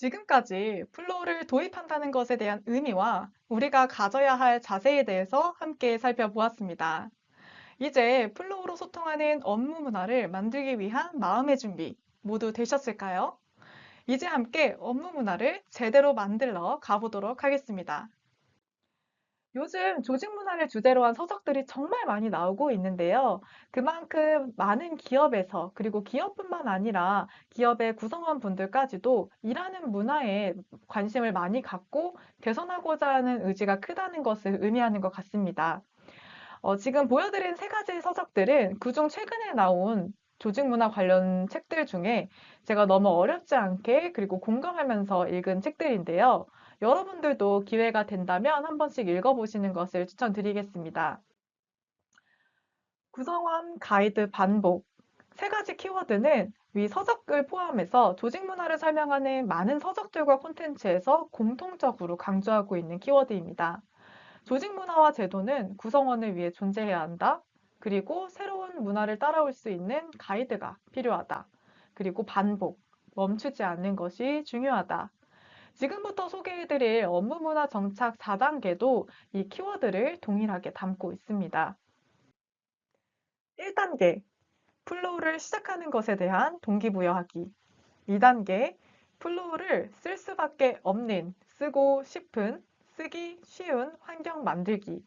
지금까지 플로우를 도입한다는 것에 대한 의미와 우리가 가져야 할 자세에 대해서 함께 살펴보았습니다. 이제 플로우로 소통하는 업무 문화를 만들기 위한 마음의 준비 모두 되셨을까요? 이제 함께 업무 문화를 제대로 만들러 가보도록 하겠습니다. 요즘 조직 문화를 주제로 한 서적들이 정말 많이 나오고 있는데요. 그만큼 많은 기업에서, 그리고 기업뿐만 아니라 기업의 구성원분들까지도 일하는 문화에 관심을 많이 갖고 개선하고자 하는 의지가 크다는 것을 의미하는 것 같습니다. 지금 보여드린 세 가지 서적들은 그중 최근에 나온 조직 문화 관련 책들 중에 제가 너무 어렵지 않게 그리고 공감하면서 읽은 책들인데요. 여러분들도 기회가 된다면 한 번씩 읽어보시는 것을 추천드리겠습니다. 구성원 가이드 반복. 세 가지 키워드는 위 서적을 포함해서 조직 문화를 설명하는 많은 서적들과 콘텐츠에서 공통적으로 강조하고 있는 키워드입니다. 조직 문화와 제도는 구성원을 위해 존재해야 한다. 그리고 새로운 문화를 따라올 수 있는 가이드가 필요하다. 그리고 반복, 멈추지 않는 것이 중요하다. 지금부터 소개해드릴 업무 문화 정착 4단계도 이 키워드를 동일하게 담고 있습니다. 1단계, 플로우를 시작하는 것에 대한 동기부여하기. 2단계, 플로우를 쓸 수밖에 없는, 쓰고 싶은, 쓰기 쉬운 환경 만들기.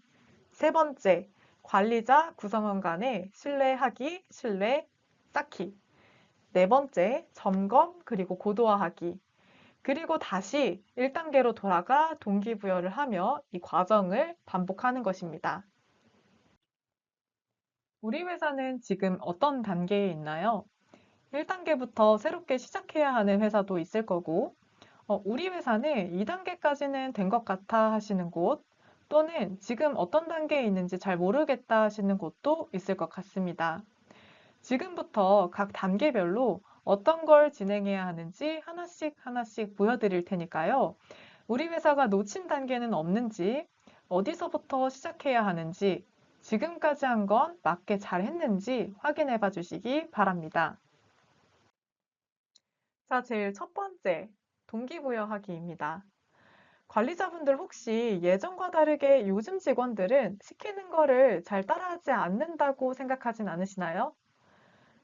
세 번째, 관리자 구성원 간의 신뢰하기, 신뢰 쌓기. 네 번째, 점검 그리고 고도화하기. 그리고 다시 1단계로 돌아가 동기부여를 하며 이 과정을 반복하는 것입니다. 우리 회사는 지금 어떤 단계에 있나요? 1단계부터 새롭게 시작해야 하는 회사도 있을 거고, 우리 회사는 2단계까지는 된 것 같아 하시는 곳, 또는 지금 어떤 단계에 있는지 잘 모르겠다 하시는 곳도 있을 것 같습니다. 지금부터 각 단계별로 어떤 걸 진행해야 하는지 하나씩 하나씩 보여드릴 테니까요. 우리 회사가 놓친 단계는 없는지, 어디서부터 시작해야 하는지, 지금까지 한 건 맞게 잘 했는지 확인해 봐 주시기 바랍니다. 자, 제일 첫 번째, 동기부여하기입니다. 관리자분들 혹시 예전과 다르게 요즘 직원들은 시키는 거를 잘 따라하지 않는다고 생각하진 않으시나요?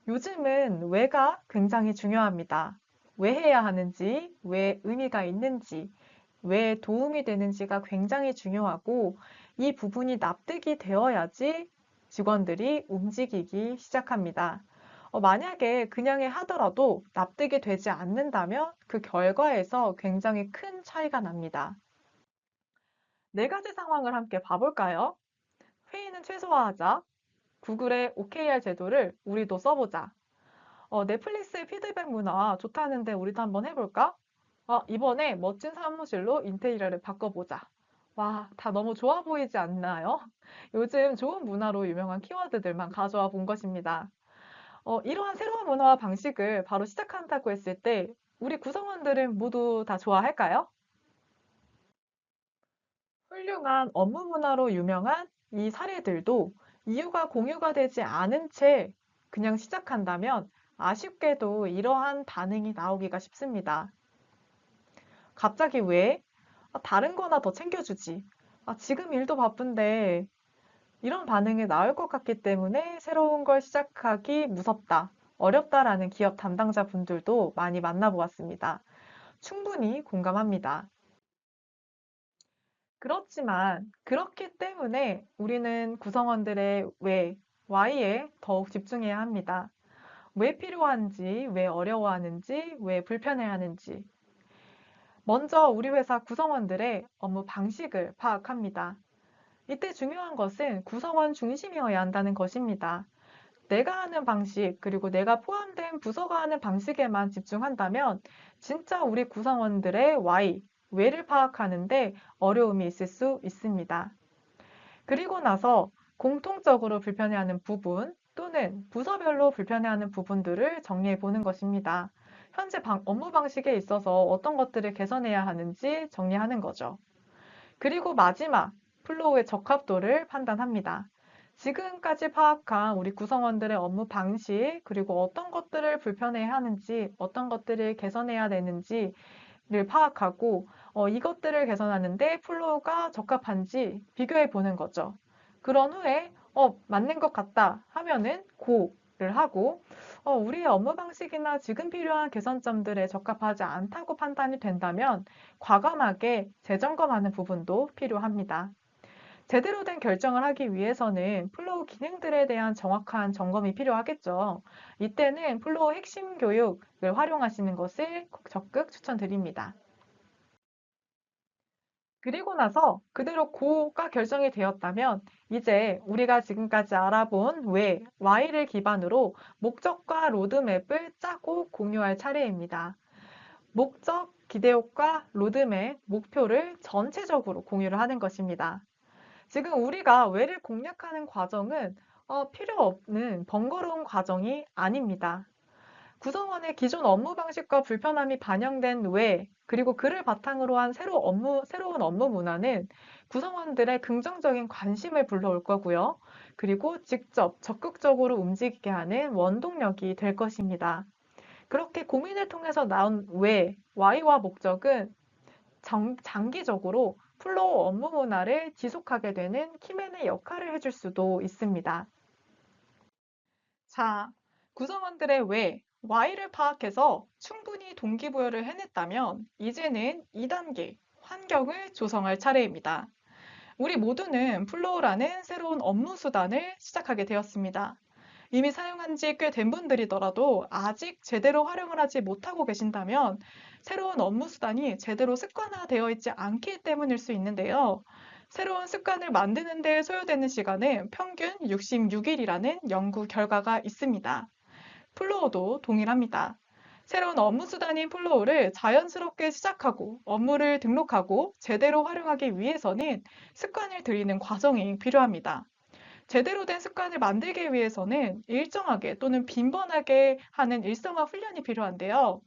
요즘은 왜가 굉장히 중요합니다. 왜 해야 하는지, 왜 의미가 있는지, 왜 도움이 되는지가 굉장히 중요하고 이 부분이 납득이 되어야지 직원들이 움직이기 시작합니다. 만약에 그냥 해 하더라도 납득이 되지 않는다면 그 결과에서 굉장히 큰 차이가 납니다. 네 가지 상황을 함께 봐볼까요? 회의는 최소화하자. 구글의 OKR 제도를 우리도 써보자. 넷플릭스의 피드백 문화 좋다는데 우리도 한번 해볼까? 이번에 멋진 사무실로 인테리어를 바꿔보자. 와, 다 너무 좋아 보이지 않나요? 요즘 좋은 문화로 유명한 키워드들만 가져와 본 것입니다. 이러한 새로운 문화와 방식을 바로 시작한다고 했을 때 우리 구성원들은 모두 다 좋아할까요? 훌륭한 업무 문화로 유명한 이 사례들도 이유가 공유가 되지 않은 채 그냥 시작한다면 아쉽게도 이러한 반응이 나오기가 쉽습니다. 갑자기 왜? 다른 거나 더 챙겨주지. 지금 일도 바쁜데 이런 반응이 나올 것 같기 때문에 새로운 걸 시작하기 무섭다, 어렵다라는 기업 담당자 분들도 많이 만나보았습니다. 충분히 공감합니다. 그렇지만 그렇기 때문에 우리는 구성원들의 왜, why에 더욱 집중해야 합니다. 왜 필요한지, 왜 어려워하는지, 왜 불편해하는지. 먼저 우리 회사 구성원들의 업무 방식을 파악합니다. 이때 중요한 것은 구성원 중심이어야 한다는 것입니다. 내가 하는 방식, 그리고 내가 포함된 부서가 하는 방식에만 집중한다면 진짜 우리 구성원들의 why, 왜를 파악하는데 어려움이 있을 수 있습니다. 그리고 나서 공통적으로 불편해하는 부분 또는 부서별로 불편해하는 부분들을 정리해 보는 것입니다. 현재 업무 방식에 있어서 어떤 것들을 개선해야 하는지 정리하는 거죠. 그리고 마지막, 플로우의 적합도를 판단합니다. 지금까지 파악한 우리 구성원들의 업무 방식, 그리고 어떤 것들을 불편해 하는지, 어떤 것들을 개선해야 되는지, 파악하고 이것들을 개선하는데 플로우가 적합한지 비교해 보는 거죠. 그런 후에 맞는 것 같다 하면은 고를 하고 우리의 업무 방식이나 지금 필요한 개선점들에 적합하지 않다고 판단이 된다면 과감하게 재점검하는 부분도 필요합니다. 제대로 된 결정을 하기 위해서는 플로우 기능들에 대한 정확한 점검이 필요하겠죠. 이때는 플로우 핵심 교육을 활용하시는 것을 적극 추천드립니다. 그리고 나서 그대로 고가 결정이 되었다면 이제 우리가 지금까지 알아본 왜, why를 기반으로 목적과 로드맵을 짜고 공유할 차례입니다. 목적, 기대효과, 로드맵, 목표를 전체적으로 공유를 하는 것입니다. 지금 우리가 왜를 공략하는 과정은 필요 없는 번거로운 과정이 아닙니다. 구성원의 기존 업무 방식과 불편함이 반영된 왜, 그리고 그를 바탕으로 한 새로운 업무 문화는 구성원들의 긍정적인 관심을 불러올 거고요. 그리고 직접 적극적으로 움직이게 하는 원동력이 될 것입니다. 그렇게 고민을 통해서 나온 왜, why와 목적은 장기적으로 플로우 업무 문화를 지속하게 되는 키맨의 역할을 해줄 수도 있습니다. 자, 구성원들의 왜, why를 파악해서 충분히 동기부여를 해냈다면 이제는 2단계 환경을 조성할 차례입니다. 우리 모두는 플로우라는 새로운 업무 수단을 시작하게 되었습니다. 이미 사용한 지 꽤 된 분들이더라도 아직 제대로 활용을 하지 못하고 계신다면 새로운 업무 수단이 제대로 습관화되어 있지 않기 때문일 수 있는데요. 새로운 습관을 만드는 데 소요되는 시간은 평균 66일이라는 연구 결과가 있습니다. 플로우도 동일합니다. 새로운 업무 수단인 플로우를 자연스럽게 시작하고 업무를 등록하고 제대로 활용하기 위해서는 습관을 들이는 과정이 필요합니다. 제대로 된 습관을 만들기 위해서는 일정하게 또는 빈번하게 하는 일상화 훈련이 필요한데요.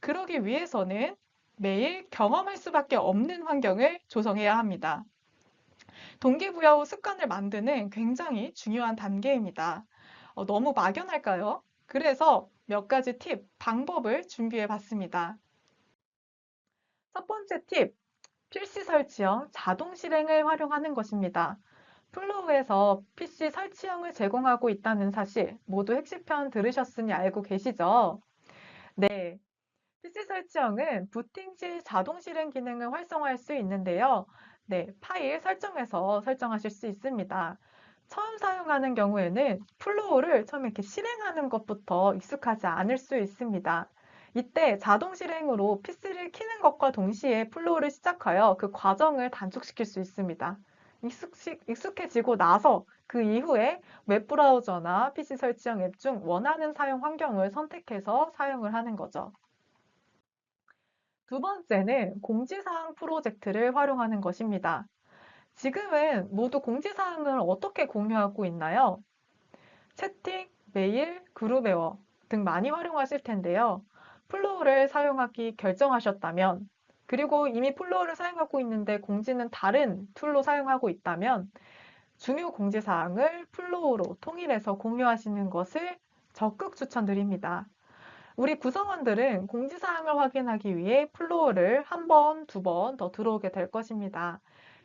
그러기 위해서는 매일 경험할 수밖에 없는 환경을 조성해야 합니다. 동기부여 후 습관을 만드는 굉장히 중요한 단계입니다. 너무 막연할까요? 그래서 몇 가지 팁, 방법을 준비해 봤습니다. 첫 번째 팁, PC 설치형 자동 실행을 활용하는 것입니다. 플로우에서 PC 설치형을 제공하고 있다는 사실 모두 핵심편 들으셨으니 알고 계시죠? 네, PC 설치형은 부팅 시 자동 실행 기능을 활성화할 수 있는데요. 네, 파일 설정에서 설정하실 수 있습니다. 처음 사용하는 경우에는 플로우를 처음에 이렇게 실행하는 것부터 익숙하지 않을 수 있습니다. 이때 자동 실행으로 PC를 켜는 것과 동시에 플로우를 시작하여 그 과정을 단축시킬 수 있습니다. 익숙해지고 나서 그 이후에 웹브라우저나 PC 설치형 앱 중 원하는 사용 환경을 선택해서 사용을 하는 거죠. 두 번째는 공지사항 프로젝트를 활용하는 것입니다. 지금은 모두 공지사항을 어떻게 공유하고 있나요? 채팅, 메일, 그룹웨어 등 많이 활용하실 텐데요. 플로우를 사용하기 결정하셨다면, 그리고 이미 플로우를 사용하고 있는데 공지는 다른 툴로 사용하고 있다면, 중요 공지사항을 플로우로 통일해서 공유하시는 것을 적극 추천드립니다. 우리 구성원들은 공지사항을 확인하기 위해 플로우를 한 번, 두 번 더 들어오게 될 것입니다.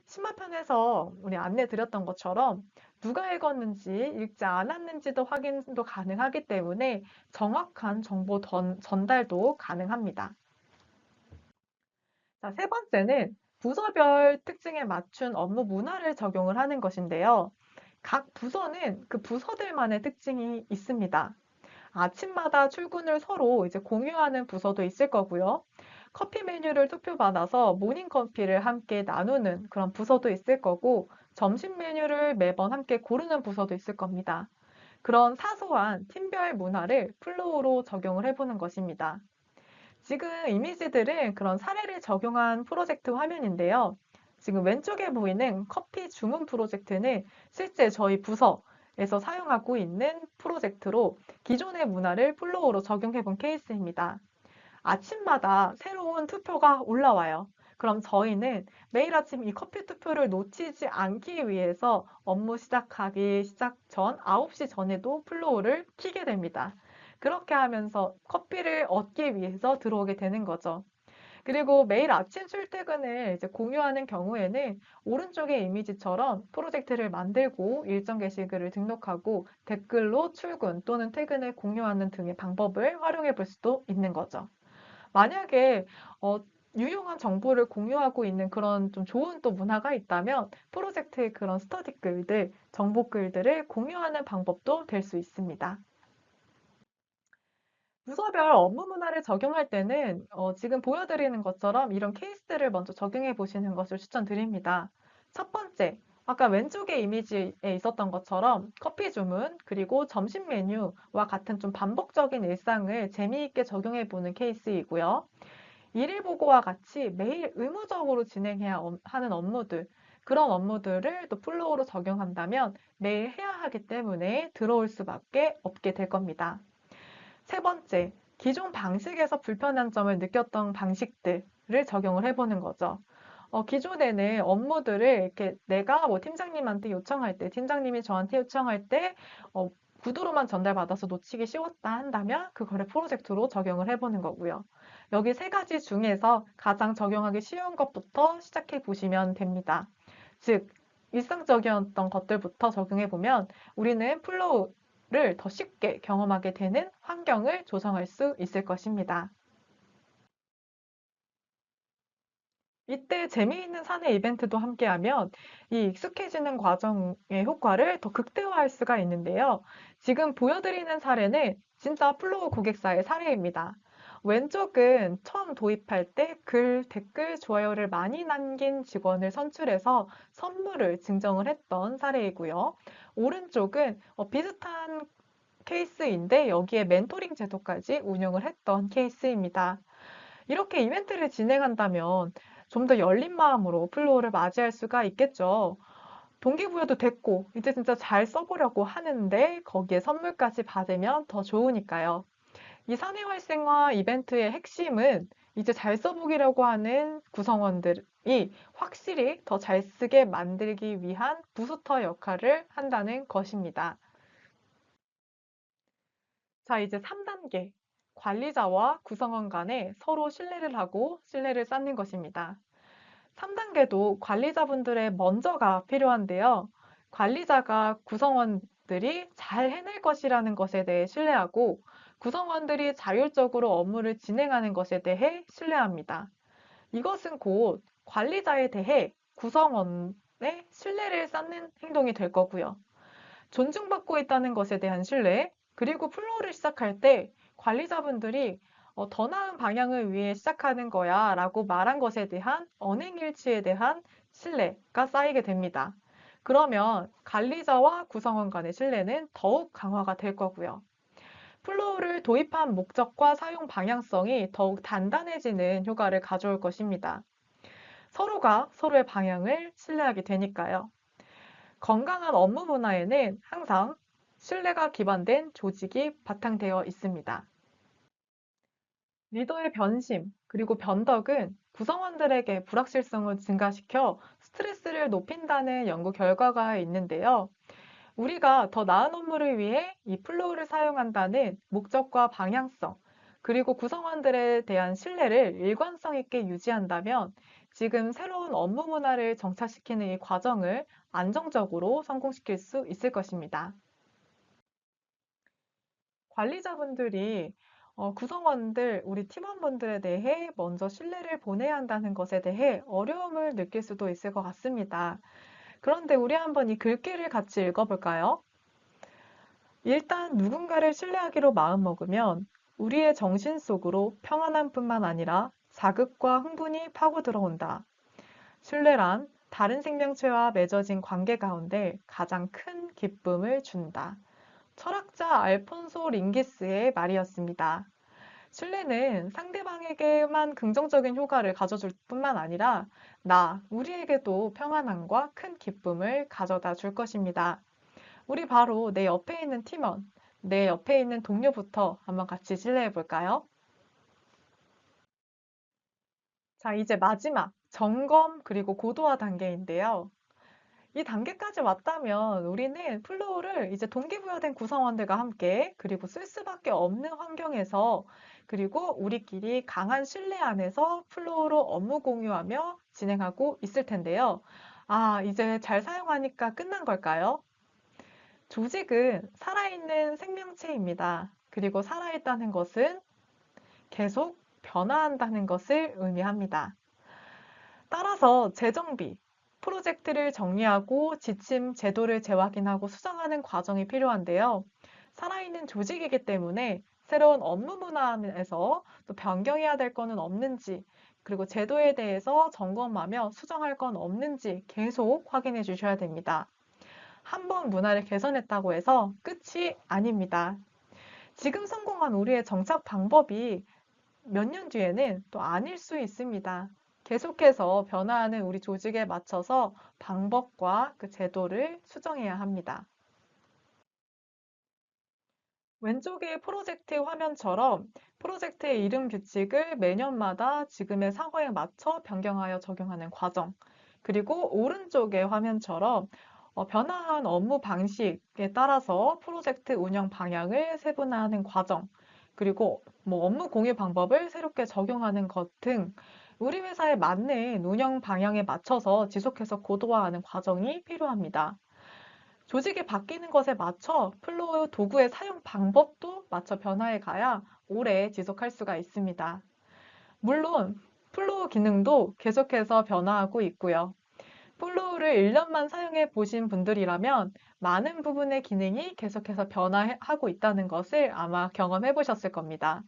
심화편에서 우리 안내 드렸던 것처럼 누가 읽었는지 읽지 않았는지도 확인도 가능하기 때문에 정확한 정보 전달도 가능합니다. 자, 세 번째는 부서별 특징에 맞춘 업무 문화를 적용을 하는 것인데요. 각 부서는 그 부서들만의 특징이 있습니다. 아침마다 출근을 서로 이제 공유하는 부서도 있을 거고요. 커피 메뉴를 투표받아서 모닝 커피를 함께 나누는 그런 부서도 있을 거고, 점심 메뉴를 매번 함께 고르는 부서도 있을 겁니다. 그런 사소한 팀별 문화를 플로우로 적용을 해보는 것입니다. 지금 이미지들은 그런 사례를 적용한 프로젝트 화면인데요. 지금 왼쪽에 보이는 커피 주문 프로젝트는 실제 저희 부서에서 사용하고 있는 프로젝트로 기존의 문화를 플로우로 적용해 본 케이스입니다. 아침마다 새로운 투표가 올라와요. 그럼 저희는 매일 아침 이 커피 투표를 놓치지 않기 위해서 업무 시작 전 9시 전에도 플로우를 켜게 됩니다. 그렇게 하면서 커피를 얻기 위해서 들어오게 되는 거죠. 그리고 매일 아침 출퇴근을 이제 공유하는 경우에는 오른쪽의 이미지처럼 프로젝트를 만들고 일정 게시글을 등록하고 댓글로 출근 또는 퇴근을 공유하는 등의 방법을 활용해 볼 수도 있는 거죠. 만약에 어, 유용한 정보를 공유하고 있는 그런 좀 좋은 또 문화가 있다면 프로젝트의 그런 스터디 글들, 정보 글들을 공유하는 방법도 될 수 있습니다. 부서별 업무 문화를 적용할 때는 지금 보여드리는 것처럼 이런 케이스를 먼저 적용해 보시는 것을 추천드립니다. 첫 번째, 아까 왼쪽의 이미지에 있었던 것처럼 커피 주문, 그리고 점심 메뉴와 같은 좀 반복적인 일상을 재미있게 적용해 보는 케이스이고요. 일일 보고와 같이 매일 의무적으로 진행해야 하는 업무들, 그런 업무들을 또 플로우로 적용한다면 매일 해야 하기 때문에 들어올 수밖에 없게 될 겁니다. 세 번째, 기존 방식에서 불편한 점을 느꼈던 방식들을 적용을 해보는 거죠. 기존에는 업무들을 이렇게 내가 뭐 팀장님한테 요청할 때, 팀장님이 저한테 요청할 때, 어, 구두로만 전달받아서 놓치기 쉬웠다 한다면 그거를 프로젝트로 적용을 해보는 거고요. 여기 세 가지 중에서 가장 적용하기 쉬운 것부터 시작해 보시면 됩니다. 즉, 일상적이었던 것들부터 적용해 보면 우리는 플로우를 더 쉽게 경험하게 되는 환경을 조성할 수 있을 것입니다. 이때 재미있는 사내 이벤트도 함께하면 이 익숙해지는 과정의 효과를 더 극대화할 수가 있는데요. 지금 보여드리는 사례는 진짜 플로우 고객사의 사례입니다. 왼쪽은 처음 도입할 때 글, 댓글, 좋아요를 많이 남긴 직원을 선출해서 선물을 증정을 했던 사례이고요. 오른쪽은 비슷한 케이스인데 여기에 멘토링 제도까지 운영을 했던 케이스입니다. 이렇게 이벤트를 진행한다면 좀 더 열린 마음으로 플로어를 맞이할 수가 있겠죠. 동기부여도 됐고, 이제 진짜 잘 써보려고 하는데 거기에 선물까지 받으면 더 좋으니까요. 이 사내 활성화 이벤트의 핵심은 이제 잘 써보기려고 하는 구성원들이 확실히 더 잘 쓰게 만들기 위한 부스터 역할을 한다는 것입니다. 자, 이제 3단계. 관리자와 구성원 간에 서로 신뢰를 하고 신뢰를 쌓는 것입니다. 3단계도 관리자분들의 먼저가 필요한데요. 관리자가 구성원들이 잘 해낼 것이라는 것에 대해 신뢰하고 구성원들이 자율적으로 업무를 진행하는 것에 대해 신뢰합니다. 이것은 곧 관리자에 대해 구성원의 신뢰를 쌓는 행동이 될 거고요. 존중받고 있다는 것에 대한 신뢰, 그리고 플로우를 시작할 때 관리자분들이 더 나은 방향을 위해 시작하는 거야 라고 말한 것에 대한 언행일치에 대한 신뢰가 쌓이게 됩니다. 그러면 관리자와 구성원 간의 신뢰는 더욱 강화가 될 거고요. 플로우를 도입한 목적과 사용 방향성이 더욱 단단해지는 효과를 가져올 것입니다. 서로가 서로의 방향을 신뢰하게 되니까요. 건강한 업무 문화에는 항상 신뢰가 기반된 조직이 바탕되어 있습니다. 리더의 변심, 그리고 변덕은 구성원들에게 불확실성을 증가시켜 스트레스를 높인다는 연구 결과가 있는데요. 우리가 더 나은 업무를 위해 이 플로우를 사용한다는 목적과 방향성, 그리고 구성원들에 대한 신뢰를 일관성 있게 유지한다면 지금 새로운 업무 문화를 정착시키는 이 과정을 안정적으로 성공시킬 수 있을 것입니다. 관리자분들이 구성원들, 우리 팀원분들에 대해 먼저 신뢰를 보내야 한다는 것에 대해 어려움을 느낄 수도 있을 것 같습니다. 그런데 우리 한번 이 글귀를 같이 읽어볼까요? 일단 누군가를 신뢰하기로 마음먹으면 우리의 정신 속으로 평안함뿐만 아니라 자극과 흥분이 파고 들어온다. 신뢰란 다른 생명체와 맺어진 관계 가운데 가장 큰 기쁨을 준다. 철학자 알폰소 링기스의 말이었습니다. 신뢰는 상대방에게만 긍정적인 효과를 가져줄 뿐만 아니라 우리에게도 평안함과 큰 기쁨을 가져다 줄 것입니다. 우리 바로 내 옆에 있는 팀원, 내 옆에 있는 동료부터 한번 같이 실례해 볼까요? 자, 이제 마지막 점검 그리고 고도화 단계인데요. 이 단계까지 왔다면 우리는 플로우를 이제 동기부여된 구성원들과 함께 그리고 쓸 수밖에 없는 환경에서 그리고 우리끼리 강한 신뢰 안에서 플로우로 업무 공유하며 진행하고 있을 텐데요. 아, 이제 잘 사용하니까 끝난 걸까요? 조직은 살아있는 생명체입니다. 그리고 살아있다는 것은 계속 변화한다는 것을 의미합니다. 따라서 재정비, 프로젝트를 정리하고 지침, 제도를 재확인하고 수정하는 과정이 필요한데요. 살아있는 조직이기 때문에 새로운 업무 문화에서 또 변경해야 될 거는 없는지, 그리고 제도에 대해서 점검하며 수정할 건 없는지 계속 확인해 주셔야 됩니다. 한 번 문화를 개선했다고 해서 끝이 아닙니다. 지금 성공한 우리의 정착 방법이 몇 년 뒤에는 또 아닐 수 있습니다. 계속해서 변화하는 우리 조직에 맞춰서 방법과 그 제도를 수정해야 합니다. 왼쪽의 프로젝트 화면처럼 프로젝트의 이름 규칙을 매년마다 지금의 상황에 맞춰 변경하여 적용하는 과정, 그리고 오른쪽의 화면처럼 변화한 업무 방식에 따라서 프로젝트 운영 방향을 세분화하는 과정, 그리고 업무 공유 방법을 새롭게 적용하는 것 등 우리 회사에 맞는 운영 방향에 맞춰서 지속해서 고도화하는 과정이 필요합니다. 조직이 바뀌는 것에 맞춰 플로우 도구의 사용 방법도 맞춰 변화해 가야 오래 지속할 수가 있습니다. 물론 플로우 기능도 계속해서 변화하고 있고요. 플로우를 1년만 사용해 보신 분들이라면 많은 부분의 기능이 계속해서 변화하고 있다는 것을 아마 경험해 보셨을 겁니다.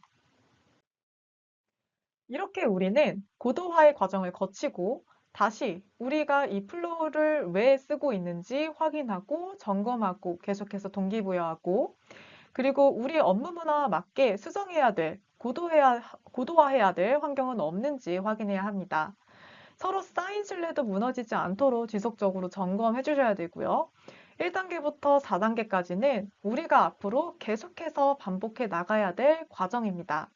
이렇게 우리는 고도화의 과정을 거치고 다시 우리가 이 플로우를 왜 쓰고 있는지 확인하고 점검하고 계속해서 동기부여하고 그리고 우리 업무 문화와 맞게 수정해야 될, 고도화해야 될 환경은 없는지 확인해야 합니다. 서로 쌓인 신뢰도 무너지지 않도록 지속적으로 점검해 주셔야 되고요. 1단계부터 4단계까지는 우리가 앞으로 계속해서 반복해 나가야 될 과정입니다.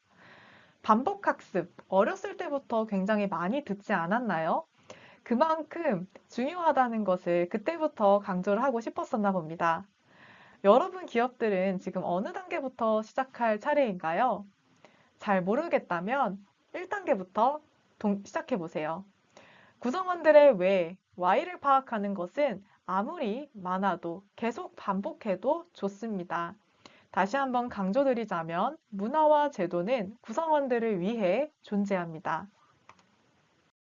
반복학습, 어렸을 때부터 굉장히 많이 듣지 않았나요? 그만큼 중요하다는 것을 그때부터 강조를 하고 싶었었나 봅니다. 여러분 기업들은 지금 어느 단계부터 시작할 차례인가요? 잘 모르겠다면 1단계부터 시작해 보세요. 구성원들의 왜, why를 파악하는 것은 아무리 많아도 계속 반복해도 좋습니다. 다시 한번 강조드리자면 문화와 제도는 구성원들을 위해 존재합니다.